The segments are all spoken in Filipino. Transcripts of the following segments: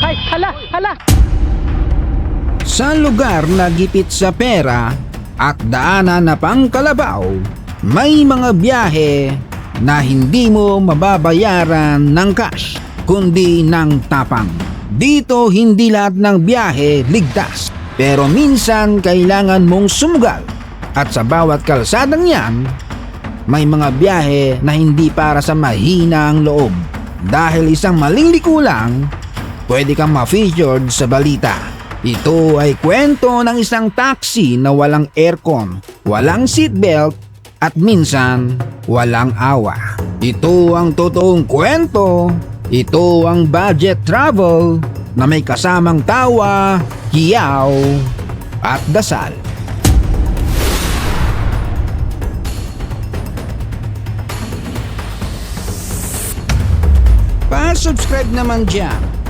Ay, hala, hala. Sa lugar na gipit sa pera at daanan na pangkalabaw, may mga biyahe na hindi mo mababayaran ng cash, kundi ng tapang. Dito hindi lahat ng biyahe ligtas, pero minsan kailangan mong sumugal. At sa bawat kalsadang yan, may mga biyahe na hindi para sa mahinang loob. Dahil isang maling liko lang, pwede kang ma-featured sa balita. Ito ay kwento ng isang taxi na walang aircon, walang seatbelt, at minsan walang awa. Ito ang totoong kwento. Ito ang budget travel na may kasamang tawa, hiyaw, at dasal. Pa-subscribe naman dyan.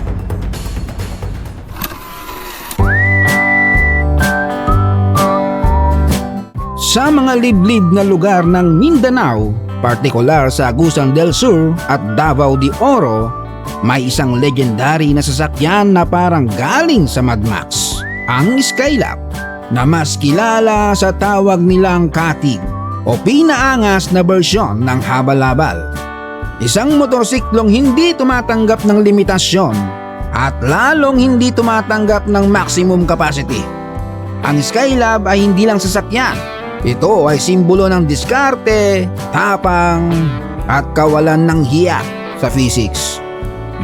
Sa mga liblib na lugar ng Mindanao, partikular sa Agusan del Sur at Davao de Oro, may isang legendary na sasakyan na parang galing sa Mad Max, ang Skylab, na mas kilala sa tawag nilang Katig o pinaangas na bersyon ng habal-habal. Isang motorsiklong hindi tumatanggap ng limitasyon at lalong hindi tumatanggap ng maximum capacity. Ang Skylab ay hindi lang sasakyan. Ito ay simbolo ng diskarte, tapang, at kawalan ng hiya sa physics.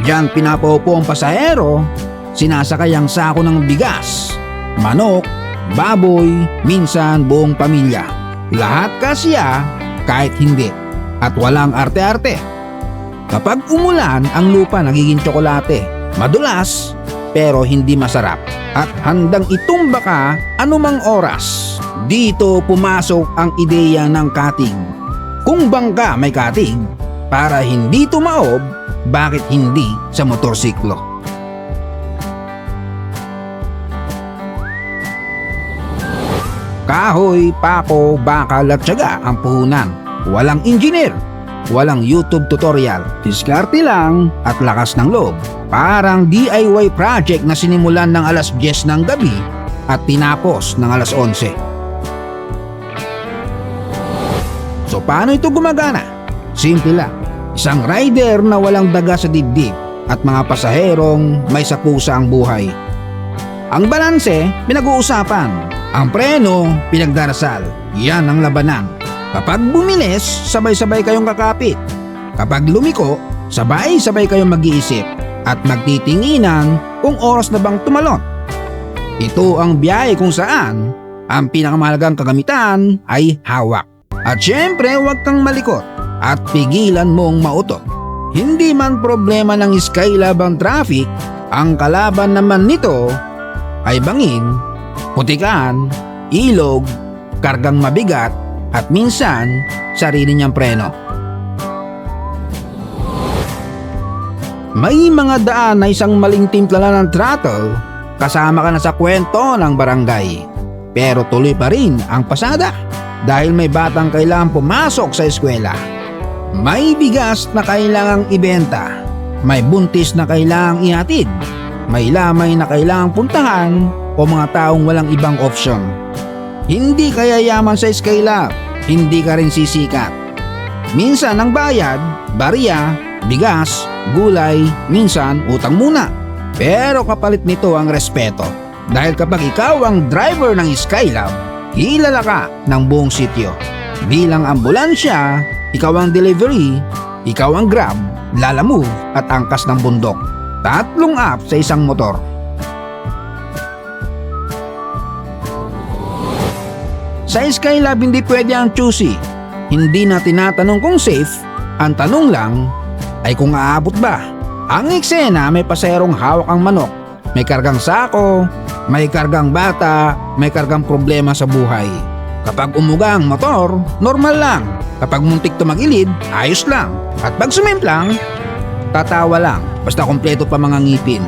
Diyan pinapaupo ang pasahero, sinasakay ang sako ng bigas, manok, baboy, minsan buong pamilya. Lahat kasya kahit hindi, at walang arte-arte. Kapag umulan, ang lupa nagiging tsokolate, madulas pero hindi masarap, at handang itumba ka anumang oras. Dito pumasok ang ideya ng katig. Kung bangka may katig, para hindi tumaob, bakit hindi sa motorsiklo? Kahoy, pako, bakal at tiyaga ang puhunan. Walang engineer, walang YouTube tutorial. Diskarte lang at lakas ng loob. Parang DIY project na sinimulan ng alas 10 ng gabi at tinapos ng alas 11. So paano ito gumagana? Simple lang. Isang rider na walang daga sa dibdib at mga pasaherong may sapusa ang buhay. Ang balanse, pinag-uusapan. Ang preno, pinagdarasal. Yan ang labanan. Kapag bumilis, sabay-sabay kayong kakapit. Kapag lumiko, sabay-sabay kayong mag-iisip at magtitinginan kung oras na bang tumalon. Ito ang biyahe kung saan ang pinakamahalagang kagamitan ay hawak. At syempre, huwag kang malikot at pigilan mong mautot. Hindi man problema ng Skylab ang traffic, ang kalaban naman nito ay bangin, putikan, ilog, kargang mabigat, at minsan sarili niyang preno. May mga daan na isang maling timpla lang ng throttle, kasama ka na sa kwento ng barangay. Pero tuloy pa rin ang pasada dahil may batang kailangang pumasok sa eskwela. May bigas na kailangang ibenta, may buntis na kailangang ihatid, may lamay na kailangang puntahan, o mga taong walang ibang option. Hindi ka yayaman sa Skylab, hindi ka rin sisikat. Minsan ang bayad, barya, bigas, gulay, minsan utang muna. Pero kapalit nito ang respeto. Dahil kapag ikaw ang driver ng Skylab, kilala ka ng buong sitio. Bilang ambulansya, ikaw ang delivery, ikaw ang grab, lalamove at angkas ng bundok. 3 app sa isang motor. Sa Skylab hindi pwede ang choosy. Hindi na tinatanong kung safe, ang tanong lang ay kung aabot ba. Ang eksena, may paserong hawak ang manok, may kargang sako, may kargang bata, may kargang problema sa buhay. Kapag umuga ang motor, normal lang. Kapag muntik tumagilid, ayos lang. At pag sumimplang, tatawa lang, basta kompleto pa mga ngipin.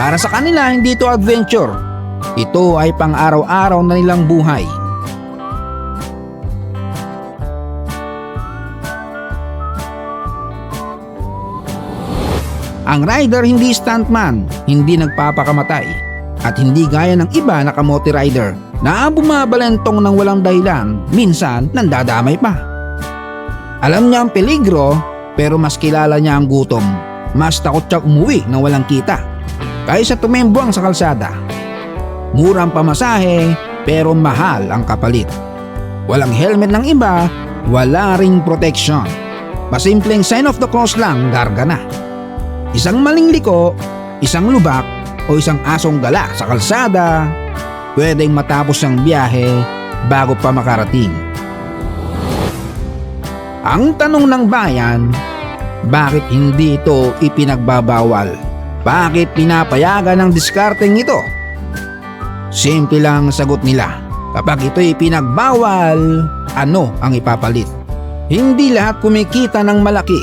Para sa kanila, hindi ito adventure. Ito ay pang-araw-araw na nilang buhay. Ang rider hindi stuntman, hindi nagpapakamatay, at hindi gaya ng iba na kamote rider na bumabalentong ng walang dahilan, minsan nandadamay pa. Alam niya ang peligro, pero mas kilala niya ang gutom. Mas takot siya umuwi nang walang kita kaysa tumembuang sa kalsada. Murang pamasahe, pero mahal ang kapalit. Walang helmet ng iba, wala ring protection. Pasimpleng sign of the cross lang, garga na. Isang maling liko, isang lubak, o isang asong gala sa kalsada, pwedeng matapos ang biyahe bago pa makarating. Ang tanong ng bayan, bakit hindi ito ipinagbabawal? Bakit pinapayagan ang diskarteng ito? Simple lang sagot nila. Kapag ito'y pinagbawal, ano ang ipapalit? Hindi lahat kumikita ng malaki.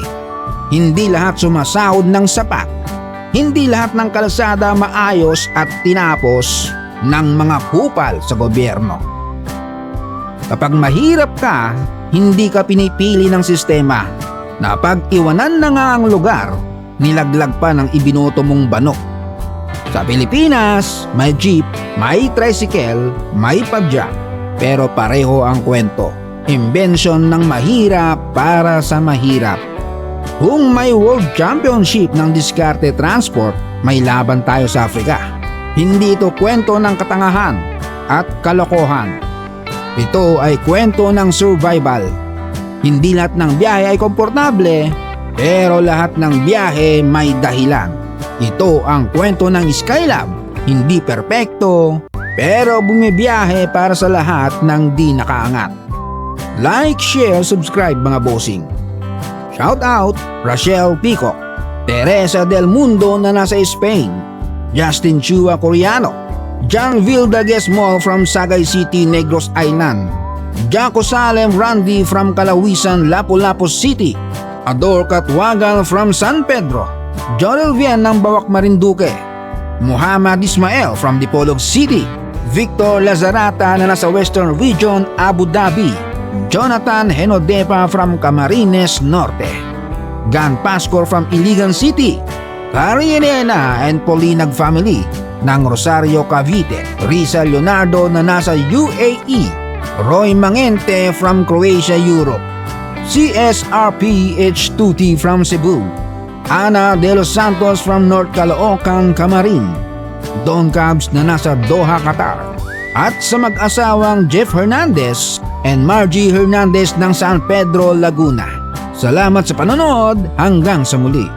Hindi lahat sumasahod ng sapat. Hindi lahat ng kalsada maayos at tinapos ng mga kupal sa gobyerno. Kapag mahirap ka, hindi ka pinipili ng sistema. Na pag-iwanan na nga ang lugar, nilaglag pa ng ibinoto mong banok. Sa Pilipinas, may jeep, may tricycle, may padyak, pero pareho ang kwento. Imbensyon ng mahirap para sa mahirap. Kung may World Championship ng diskarte transport, may laban tayo sa Africa. Hindi ito kwento ng katangahan at kalokohan. Ito ay kwento ng survival. Hindi lahat ng biyahe ay komportable, pero lahat ng biyahe may dahilan. Ito ang kwento ng Skylab. Hindi perpekto, pero bumibiyahe para sa lahat ng di nakaangat. Like, share, subscribe mga bossing. Shout out Rachel Pico, Teresa Del Mundo na nasa Spain, Justin Chua Coriano, John Vildagues Mall from Sagay City, Negros Island, Jaco Salem Randy from Calawisan, Lapu-Lapu City, Ador Katwagal from San Pedro, Jonel Vien ng Bawak Marinduque, Muhammad Ismael from Dipolog City, Victor Lazarata na nasa Western Region, Abu Dhabi, Jonathan Henodepa from Camarines Norte, Gan Pascor from Iligan City, Carrie Elena and Polinag family ng Rosario, Cavite, Risa Leonardo na nasa UAE, Roy Mangente from Croatia, Europe, CSRP H2T from Cebu, Ana de los Santos from North Caloocan, Camarin, Don Cabs na nasa Doha, Qatar, at sa mag-asawang Jeff Hernandez and Margie Hernandez ng San Pedro, Laguna. Salamat sa panonood, hanggang sa muli.